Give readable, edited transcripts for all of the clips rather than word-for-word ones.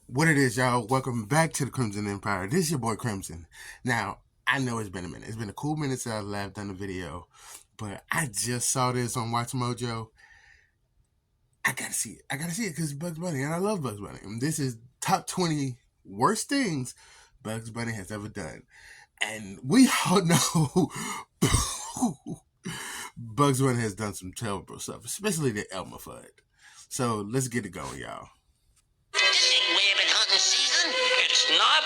What it is, y'all? Welcome back to the Crimson Empire. This is your boy Crimson. Now, I know it's been a minute. It's been a cool minute since I last done the video, but I just saw this on WatchMojo. I gotta see it. I gotta see it because Bugz Bunny, and I love Bugz Bunny. And this is top 20 worst things Bugz Bunny has ever done. And we all know Bugz Bunny has done some terrible stuff, especially the Elmer Fudd. So let's get it going, y'all. This ain't rabbit hunting season. It's not?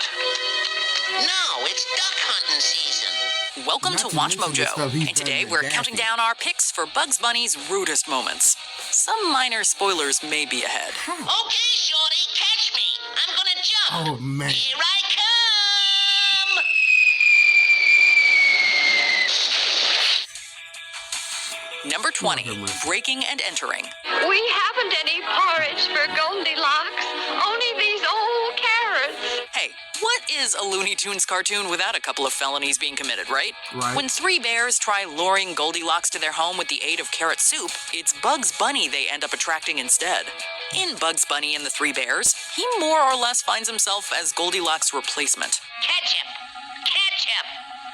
No, it's duck hunting season. Welcome to WatchMojo, and today we're counting down our picks for Bugz Bunny's rudest moments. Some minor spoilers may be ahead. Okay, shorty, catch me. I'm gonna jump. Oh, man. Here I come. Number 20, Breaking and Entering. We haven't any porridge for Goldilocks, only these old carrots. Hey, what is a Looney Tunes cartoon without a couple of felonies being committed, right? Right. When three bears try luring Goldilocks to their home with the aid of carrot soup, it's Bugz Bunny they end up attracting instead. In Bugz Bunny and the Three Bears, he more or less finds himself as Goldilocks' replacement. Ketchup. Ketchup.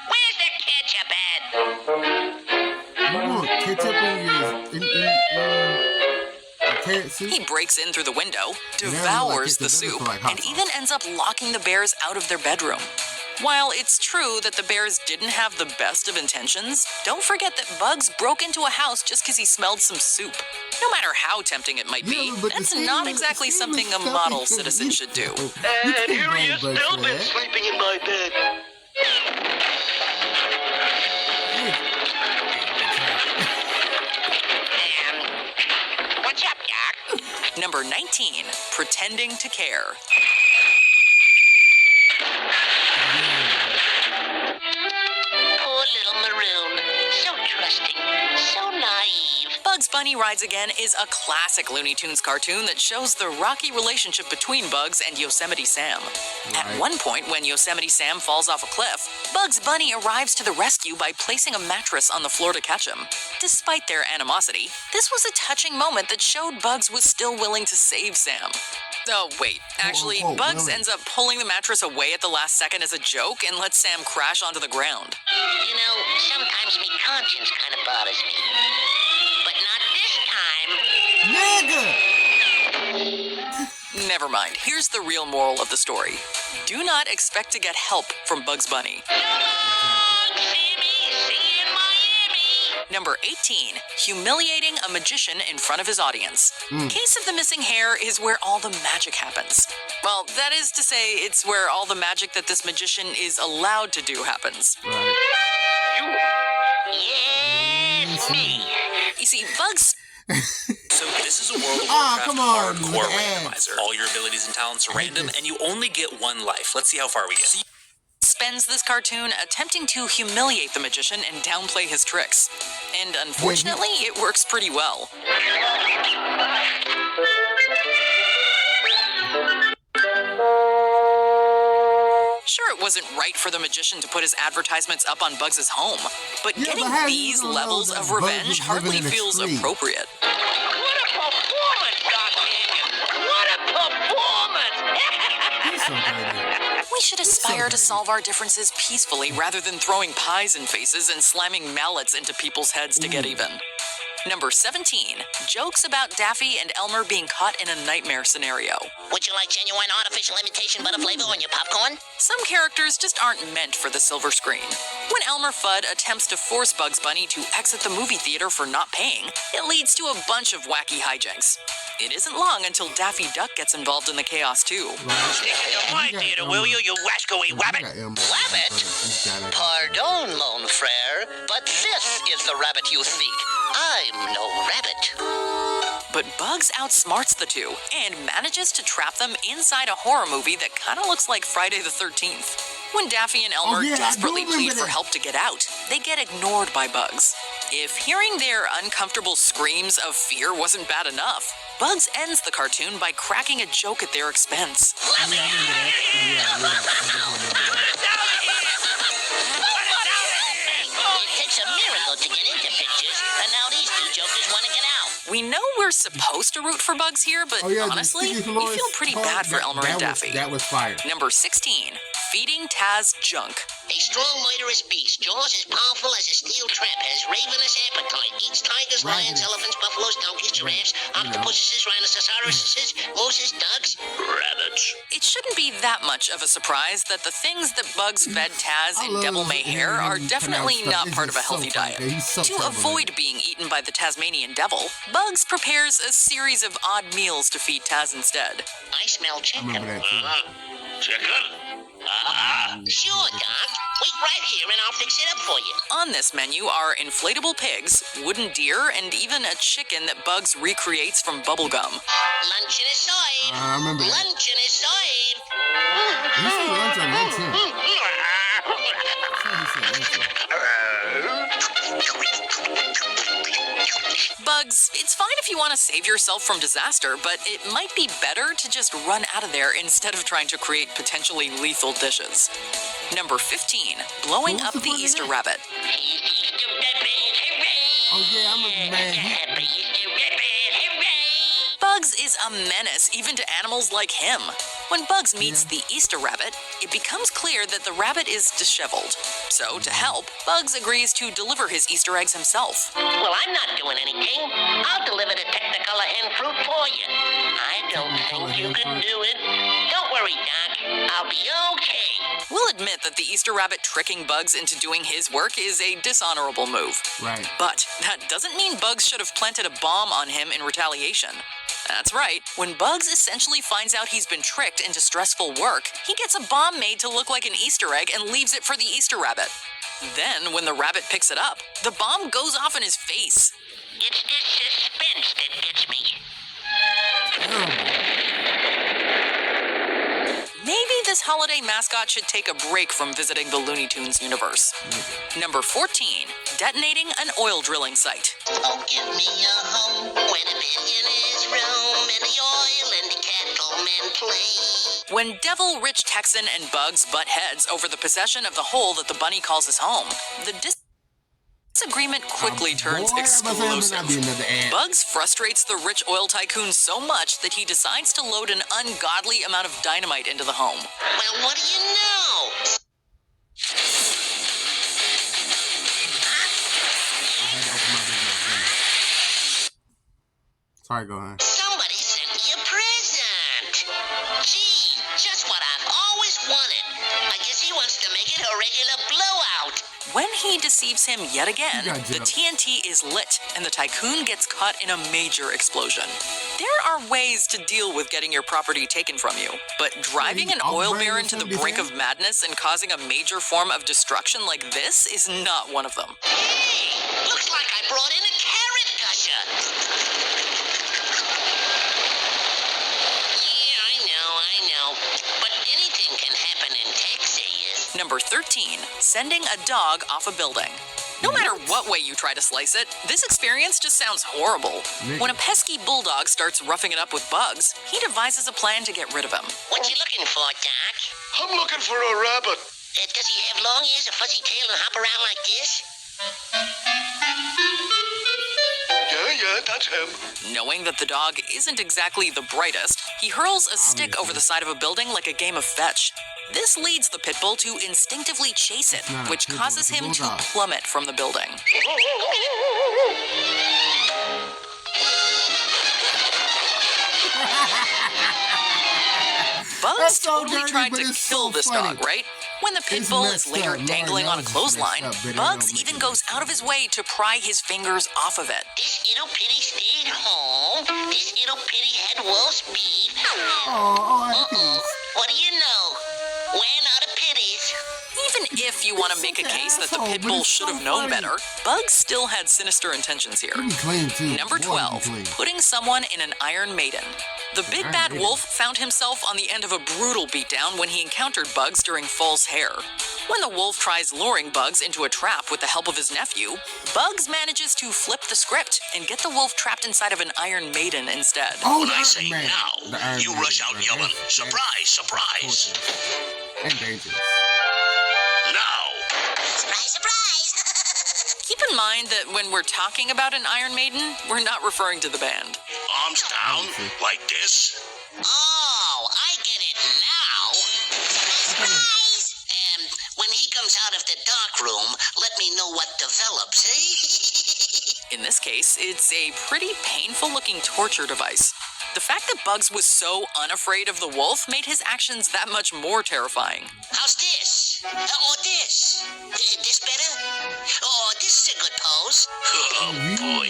Where's the ketchup at? You want ketchup in carrot soup? He breaks in through the window, devours the soup, and even ends up locking the bears out of their bedroom. While it's true that the bears didn't have the best of intentions, don't forget that Bugz broke into a house just because he smelled some soup. No matter how tempting it might be, that's not exactly something a model citizen should do. And here he is, still been sleeping in my bed. What's up, Doc? Number 19, Pretending to Care. Poor little Maroon. So trusting. So naive. Bugz Bunny Rides Again is a classic Looney Tunes cartoon that shows the rocky relationship between Bugz and Yosemite Sam. At one point, when Yosemite Sam falls off a cliff, Bugz Bunny arrives to the rescue by placing a mattress on the floor to catch him. Despite their animosity, this was a touching moment that showed Bugz was still willing to save Sam. Oh, wait. Actually, Bugz ends up pulling the mattress away at the last second as a joke and lets Sam crash onto the ground. You know, sometimes me conscience kind of bothers me. But not this time. Nigga! Never mind. Here's the real moral of the story. Do not expect to get help from Bugz Bunny. See you in Miami. Number 18, Humiliating a magician in front of his audience. Case of the Missing Hair is where all the magic happens. Well, that is to say, it's where all the magic that this magician is allowed to do happens. Yes, me. You see, Bugz... So this is a World of Ah, Warcraft come on, hardcore man. randomizer. All your abilities and talents are random, and you only get one life. Let's see how far we get. spends this cartoon attempting to humiliate the magician and downplay his tricks. And unfortunately, it works pretty well. Sure, it wasn't right for the magician to put his advertisements up on Bugz' home, but getting these levels of revenge hardly feels appropriate. What a performance, Doc Canyon! What a performance! We should aspire to solve our differences peacefully rather than throwing pies in faces and slamming mallets into people's heads to get even. Number 17, jokes about Daffy and Elmer being caught in a nightmare scenario. Would you like genuine artificial imitation butter flavor on your popcorn? Some characters just aren't meant for the silver screen. When Elmer Fudd attempts to force Bugz Bunny to exit the movie theater for not paying, it leads to a bunch of wacky hijinks. It isn't long until Daffy Duck gets involved in the chaos too. Stick to my theater, will you rascally rabbit? Rabbit? Pardon, mon frere, but this is the rabbit you seek. I'm no rabbit. But Bugz outsmarts the two and manages to trap them inside a horror movie that kind of looks like Friday the 13th. When Daffy and Elmer desperately plead for help to get out, they get ignored by Bugz. If hearing their uncomfortable screams of fear wasn't bad enough, Bugz ends the cartoon by cracking a joke at their expense. Let me It takes a miracle to get into pictures, and now these two jokers want to get out. We know we're supposed to root for Bugz here, but honestly, we feel pretty bad for Elmer and Daffy. That was fire. Number 16, feeding Taz junk. A strong, murderous beast, jaws as powerful as a steel trap, has ravenous appetite, eats tigers, lions, elephants, buffaloes, donkeys, giraffes, octopuses, rhinoceroses, mooses, ducks, rabbits. It shouldn't be that much of a surprise that the things that Bugz fed Taz in Devil May Hair are definitely not part of a healthy diet. To avoid being eaten by the Tasmanian devil, Bugz prepares a series of odd meals to feed Taz instead. I smell chicken. Chicken? Sure, Doc. Wait right here and I'll fix it up for you. On this menu are inflatable pigs, wooden deer, and even a chicken that Bugz recreates from bubblegum. Luncheon is served. I remember that. Luncheon is served. You say lunch or luncheon? Bugz, it's fine if you want to save yourself from disaster, but it might be better to just run out of there instead of trying to create potentially lethal dishes. Number 15, blowing up the Easter rabbit. Oh yeah, I'm a man. Bugz is a menace even to animals like him. When Bugz meets the Easter rabbit, it becomes clear that the rabbit is disheveled. So, to help, Bugz agrees to deliver his Easter eggs himself. Well, I'm not doing anything. I'll deliver the Technicolor hen fruit for you. I don't think you can do it. Don't worry, Doc. I'll be okay. We'll admit that the Easter rabbit tricking Bugz into doing his work is a dishonorable move. Right. But that doesn't mean Bugz should have planted a bomb on him in retaliation. That's right. When Bugz essentially finds out he's been tricked into stressful work, he gets a bomb made to look like an Easter egg and leaves it for the Easter rabbit. Then, when the rabbit picks it up, the bomb goes off in his face. It's this suspense that gets me. Maybe this holiday mascot should take a break from visiting the Looney Tunes universe. Number 14, detonating an oil drilling site. Oh, give me a home where the billionaires roam and the oil and the cattlemen play. When Devil, Rich Texan, and Bugz butt heads over the possession of the hole that the bunny calls his home, the disagreement quickly turns explosive. Bugz frustrates the rich oil tycoon so much that he decides to load an ungodly amount of dynamite into the home. Well, what do you know? Sorry, go ahead. Somebody sent me a present. Gee, just what I've always wanted. I guess he wants to make it a regular blowout. When he deceives him yet again, the TNT is lit and the tycoon gets caught in a major explosion. There are ways to deal with getting your property taken from you, but driving an oil baron to the brink of madness and causing a major form of destruction like this is not one of them. Hey, looks like I brought in a carrot gusher. I know. But anything can happen in Texas. Number 13, sending a dog off a building. No matter what way you try to slice it, this experience just sounds horrible. When a pesky bulldog starts roughing it up with Bugz, he devises a plan to get rid of him. What you looking for, Doc? I'm looking for a rabbit. Does he have long ears, a fuzzy tail, and hop around like this? Yeah, that's him. Knowing that the dog isn't exactly the brightest, he hurls a stick over the side of a building like a game of fetch. This leads the pit bull to instinctively chase it, which causes him to plummet from the building. Bugz totally tried to kill this dog, right? When the pit bull is later dangling on a clothesline, Bugz even goes out of his way to pry his fingers off of it. This little pitty stayed home. This little pitty had roast beef. What do you know? When are the pitties? Even if you want to make a case that the pit bull should have known better, Bugz still had sinister intentions here. Number 12, putting someone in an Iron Maiden. The big bad wolf found himself on the end of a brutal beatdown when he encountered Bugz during false hair. When the wolf tries luring Bugz into a trap with the help of his nephew, Bugz manages to flip the script and get the wolf trapped inside of an Iron Maiden instead. When I say now, you rush out yelling, surprise, surprise. And dangerous. Now. Surprise, surprise. keep in mind that when we're talking about an Iron Maiden, we're not referring to the band. Arms down, like this. Oh, I get it now. Surprise! When he comes out of the dark room, let me know what develops, eh? In this case, it's a pretty painful-looking torture device. The fact that Bugz was so unafraid of the wolf made his actions that much more terrifying. How's this? Or this? This better? Oh, this is a good pose. Oh, boy.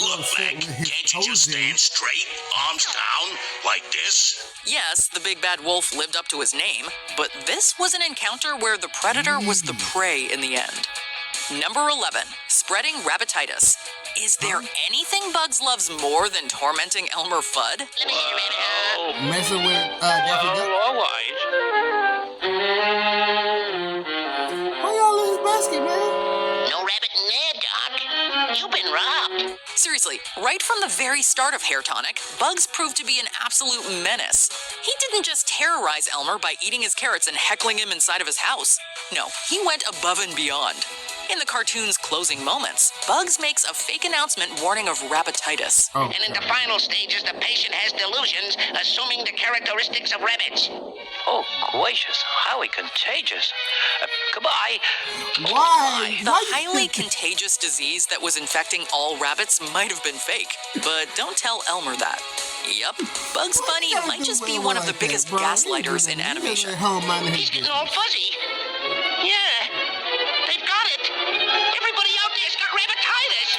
Look, Mac, can't you just stand straight, arms down, like this? Yes, the big bad wolf lived up to his name, but this was an encounter where the predator was the prey in the end. Number 11, spreading rabbititis. Is there anything Bugz loves more than tormenting Elmer Fudd? Let me get a minute. Messing with Daffy Duck. All right. Why y'all in his basket, man? No rabbit in there, Doc. You've been robbed. Seriously, right from the very start of Hair Tonic, Bugz proved to be an absolute menace. He didn't just terrorize Elmer by eating his carrots and heckling him inside of his house. No, he went above and beyond. In the cartoon's closing moments, Bugz makes a fake announcement warning of rabbititis. Oh, And in the final stages, the patient has delusions, assuming the characteristics of rabbits. Oh, gracious, highly contagious. Goodbye. why? The highly contagious disease that was infecting all rabbits might have been fake, but don't tell Elmer that. Yup, Bugz Bunny might just be one of the biggest gaslighters in animation. He's getting all fuzzy. Yeah, they've got it. Everybody out there's got rabbititis.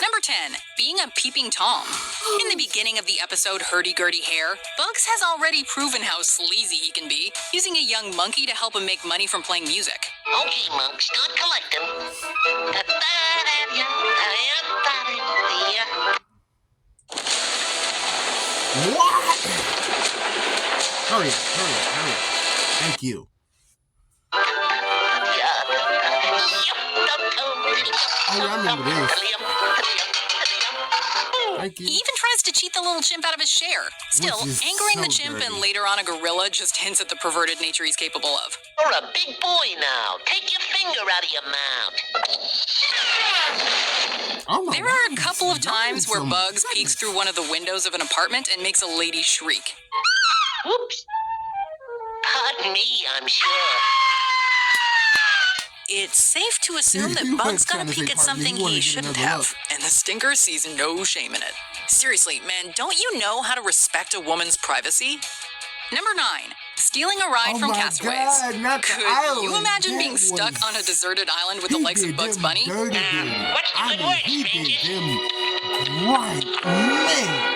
Number 10, being a peeping Tom. In the beginning of the episode Hurdy-Gurdy Hair, Bugz has already proven how sleazy he can be, using a young monkey to help him make money from playing music. Okay, Monk, start collecting. What? Hurry up. Thank you. Oh, yeah, I remember this. Thank He you. even tries to cheat the little chimp out of his share. Still, Which is angering the so chimp dirty. and later on a gorilla just hints at the perverted nature he's capable of. You're a big boy now. Take your finger out of your mouth. Oh my There are a God, couple of y'all times where some- Bugz peeks through one of the windows of an apartment and makes a lady shriek. Whoops. Pardon me, I'm sure. It's safe to assume that You Bugz weren't got trying a to peek say at pardon me, something you wanted he to get shouldn't another have, look. and the stinker sees no shame in it. Seriously, man, don't you know how to respect a woman's privacy? Number 9, stealing a ride Oh from my castaways. God, not the Could island. you imagine That being stuck was- on a deserted island with the He likes of did Bugz them Bunny? dirty. What's the I good mean, word, he did strangers? them right, man.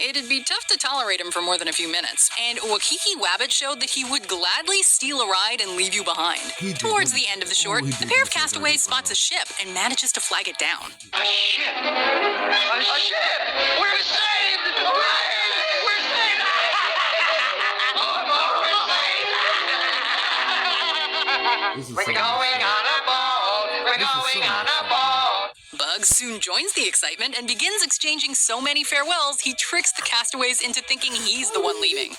It'd be tough to tolerate him for more than a few minutes, and Wakiki Wabbit showed that he would gladly steal a ride and leave you behind. He did Towards them- the end of the oh, short, he the did pair them of so castaways dirty, spots bro. a ship and manages to flag it down. A ship. We're saved. We're saved. This is We're so going on a boat. We're This is so going on a unfair. boat. Bugz soon joins the excitement and begins exchanging so many farewells, he tricks the castaways into thinking he's the one leaving.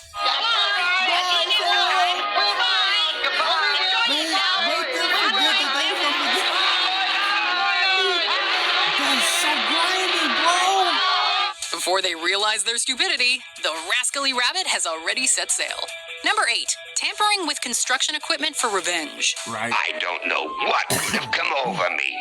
That's so grimy, bro. Before they realize their stupidity, the rascally rabbit has already set sail. Number 8, tampering with construction equipment for revenge. Right. I don't know what would have come over me.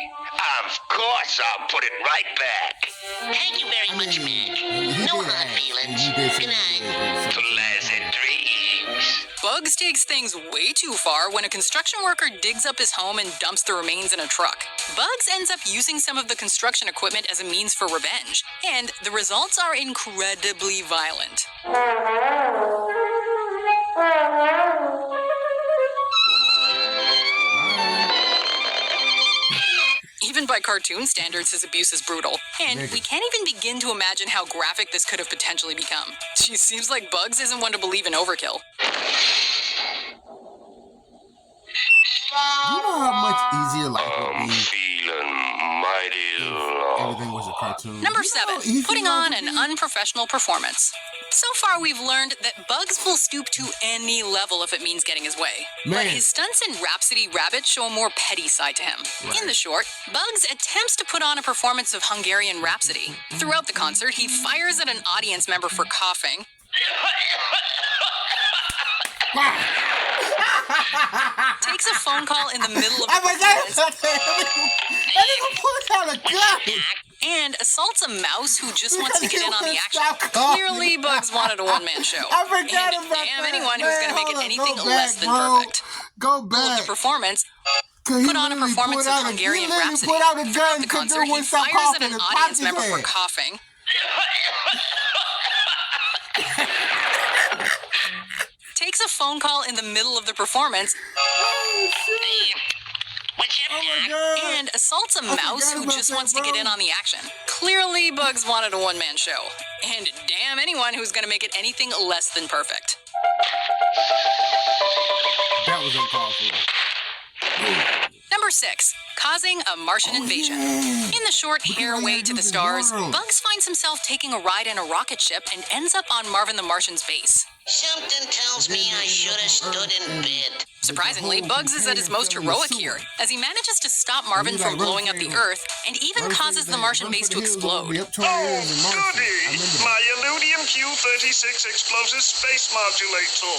Of course, I'll put it right back. Thank you very much, Mac. He No did hard ask, feelings. and he did say Good night. that. Pleasant dreams. Bugz takes things way too far when a construction worker digs up his home and dumps the remains in a truck. Bugz ends up using some of the construction equipment as a means for revenge, and the results are incredibly violent. Even by cartoon standards, his abuse is brutal. And we can't even begin to imagine how graphic this could have potentially become. She seems like Bugz isn't one to believe in overkill. You know how much easier life would be Feeling mighty low. if everything was a cartoon. Number You know how 7, easy putting life on would an be? unprofessional performance. So far, we've learned that Bugz will stoop to any level if it means getting his way. Man. But his stunts in Rhapsody Rabbit show a more petty side to him. Right. In the short, Bugz attempts to put on a performance of Hungarian Rhapsody. Throughout the concert, he fires at an audience member for coughing. Takes a phone call in the middle of the performance. And assaults a mouse who just wants to get in on the action. Clearly, Bugz wanted a one-man show. I forgot and about damn that. anyone who's going to make it anything Go less back, than bro. perfect. Go Of back. the performance, put on a performance of Hungarian Rhapsody. Put out a gun Throughout the concert, he fires at an audience member for coughing. Takes a phone call in the middle of the performance. What's up, Doc? And assaults a mouse who just wants to get in on the action. Clearly, Bugz wanted a one-man show. And damn anyone who's going to make it anything less than perfect. That was uncalled for. Number 6, causing a Martian invasion. In the short Hairway to the Stars, Bugz finds himself taking a ride in a rocket ship and ends up on Marvin the Martian's base. Something tells me I should have stood in bed. Surprisingly, Bugz is at his most heroic here, as he manages to stop Marvin from blowing up the Earth and even causes the Martian base to explode. Oh, goody! My Illudium Q-36 explosive space modulator.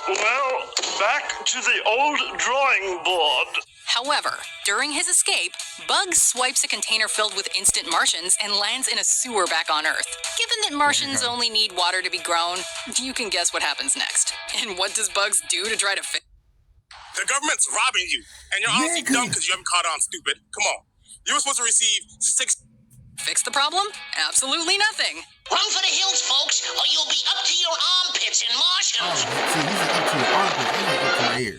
Well, back to the old drawing board. However, during his escape, Bugz swipes a container filled with instant Martians and lands in a sewer back on Earth. Given that Martians only need water to be grown, you can guess what happens next. And what does Bugz do to try to fix? The government's robbing you, and you're honestly dumb because you haven't caught on, stupid. Come on. You were supposed to receive 6... Fix the problem? Absolutely nothing. Run for the hills, folks, or you'll be up to your armpits in Martians.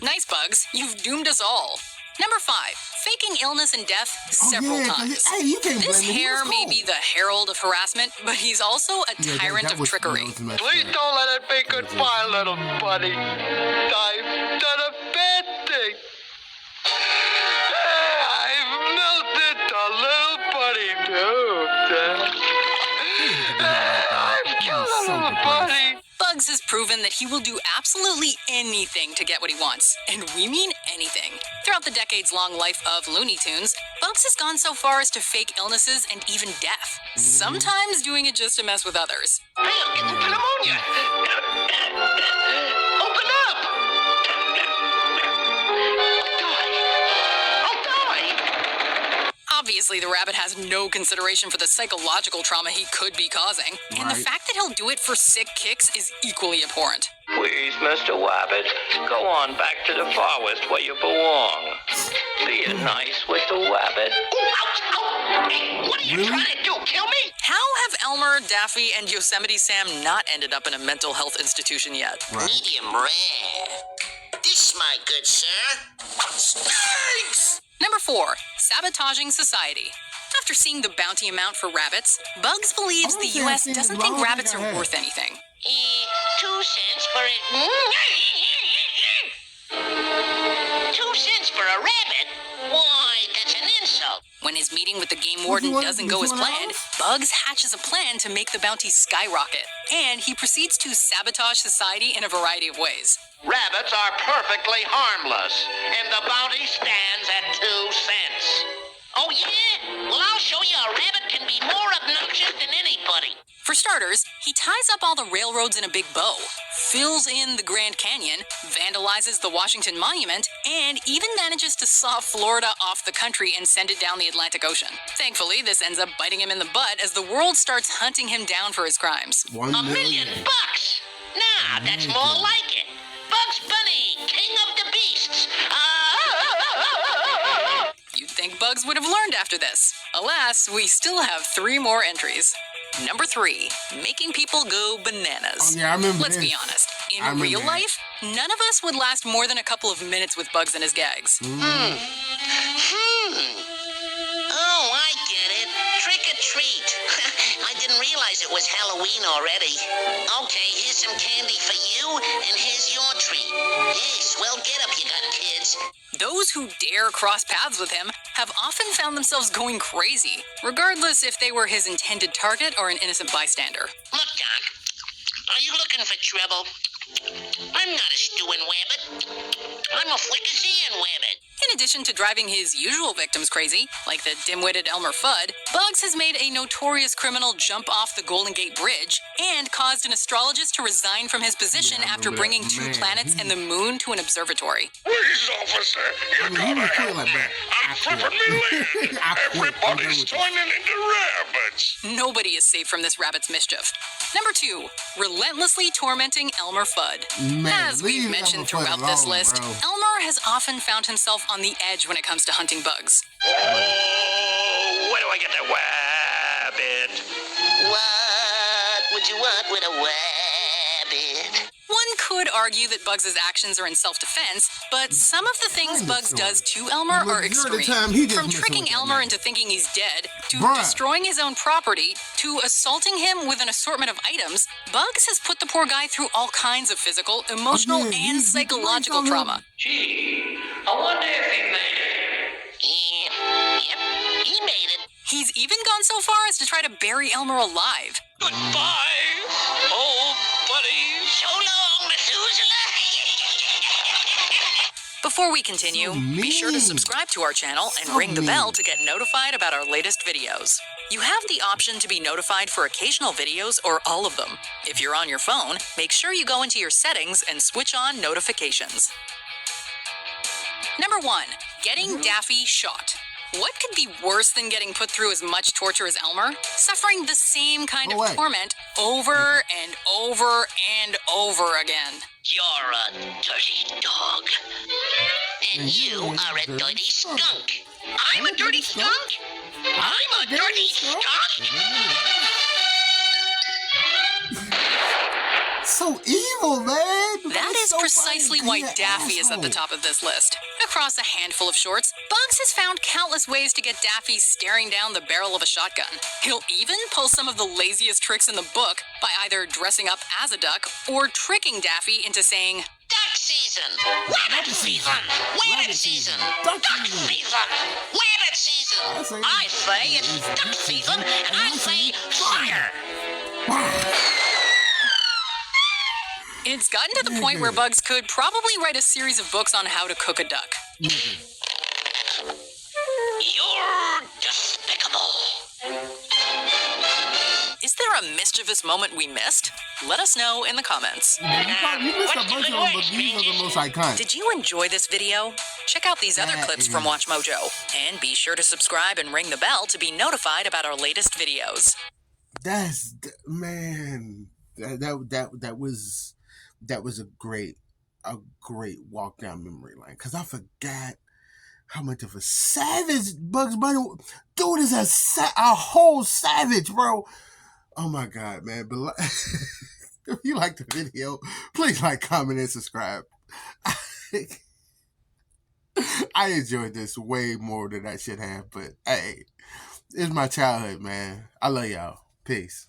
Nice, Bugz. You've doomed us all. Number 5, faking illness and death several times. This hair may be the herald of harassment, but he's also a tyrant of trickery. Please don't let it be goodbye, little buddy. I've done a bad thing. I've melted the little buddy, too. I've killed a little buddy. Bugz has proven that he will do absolutely anything to get what he wants. And we mean anything. Throughout the decades-long life of Looney Tunes, Bugz has gone so far as to fake illnesses and even death. Sometimes doing it just to mess with others. Hey, I'm getting pneumonia. Open up. I'll die. Obviously, the rabbit has no consideration for the psychological trauma he could be causing. And the fact that he'll do it for sick kicks is equally abhorrent. Please, Mr. Wabbit, go on back to the Far West where you belong. Be nice with the Wabbit. What are you trying to do, kill me? How have Elmer, Daffy, and Yosemite Sam not ended up in a mental health institution yet? Medium rare. This, my good sir, stinks! Number 4, sabotaging society. After seeing the bounty amount for rabbits, Bugz believes the U.S. doesn't think rabbits are worth anything. 2 cents for it. 2 cents for a rabbit? Why, that's an insult. When his meeting with the game warden doesn't go as planned, Bugz hatches a plan to make the bounty skyrocket. And he proceeds to sabotage society in a variety of ways. Rabbits are perfectly harmless, and the bounty stands at 2 cents. Oh, yeah? Well, I'll show you a rabbit can be more obnoxious than anybody. For starters, he ties up all the railroads in a big bow, fills in the Grand Canyon, vandalizes the Washington Monument, and even manages to saw Florida off the country and send it down the Atlantic Ocean. Thankfully, this ends up biting him in the butt as the world starts hunting him down for his crimes. $1 million bucks? Nah, that's more like it. Bugz Bunny, king of the beasts. You'd think Bugz would have learned after this. Alas, we still have 3 more entries. Number 3, making people go bananas. Oh, yeah, I remember Let's be honest. In real life, none of us would last more than a couple of minutes with Bugz and his gags. Oh, I get it. Trick or treat. I didn't realize it was Halloween already. Okay, here's some candy for you, and here's your treat. Hey, swell get up you got, kids. Those who dare cross paths with him have often found themselves going crazy, regardless if they were his intended target or an innocent bystander. Look, Doc, are you looking for trouble? I'm not a stewing wabbit. I'm a Frickasean wabbit. In addition to driving his usual victims crazy, like the dim-witted Elmer Fudd, Bugz has made a notorious criminal jump off the Golden Gate Bridge and caused an astrologist to resign from his position after bringing two planets and the moon to an observatory. Please, officer, you gotta help me. I'm flipping me lid. Everybody's turning into rabbits. Nobody is safe from this rabbit's mischief. Number 2, relentlessly tormenting Elmer Fudd. As we've mentioned throughout this list, Elmer has often found himself on the edge when it comes to hunting bugs. Oh, where do I get that wabbit? What would you want with a wabbit? One could argue that Bugz' actions are in self-defense, but some of the things Bugz does to Elmer are extreme. From tricking Elmer into thinking he's dead, to destroying his own property, to assaulting him with an assortment of items, Bugz has put the poor guy through all kinds of physical, emotional, and psychological trauma. Gee, I wonder if he made it. Yep, he made it. He's even gone so far as to try to bury Elmer alive. Goodbye, old buddy. So long, Methuselah. Before we continue, be sure to subscribe to our channel and ring the bell to get notified about our latest videos. You have the option to be notified for occasional videos or all of them. If you're on your phone, make sure you go into your settings and switch on notifications. Number 1, getting Daffy shot. What could be worse than getting put through as much torture as Elmer? Suffering the same kind of torment over and over and over again. You're a dirty dog. And you are a dirty skunk. I'm a dirty skunk? I'm a dirty skunk? So evil, man. That is precisely why Daffy is at the top of this list. Across a handful of shorts, Bugz has found countless ways to get Daffy staring down the barrel of a shotgun. He'll even pull some of the laziest tricks in the book by either dressing up as a duck or tricking Daffy into saying, Duck season! Wabbit season! Wabbit season! Duck season! Wabbit season! I say it's duck season, and I say fire! It's gotten to the point where Bugz could probably write a series of books on how to cook a duck. You're despicable. Is there a mischievous moment we missed? Let us know in the comments. You missed a bunch of them, but these are the most iconic. Did you enjoy this video? Check out these other clips from WatchMojo. And be sure to subscribe and ring the bell to be notified about our latest videos. That's, man, that was a great walk down memory lane. Because I forgot how much of a savage Bugz Bunny. Dude is a whole savage, bro. Oh my God, man. But if you like the video, please like, comment, and subscribe. I enjoyed this way more than I should have. But hey, it's my childhood, man. I love y'all. Peace.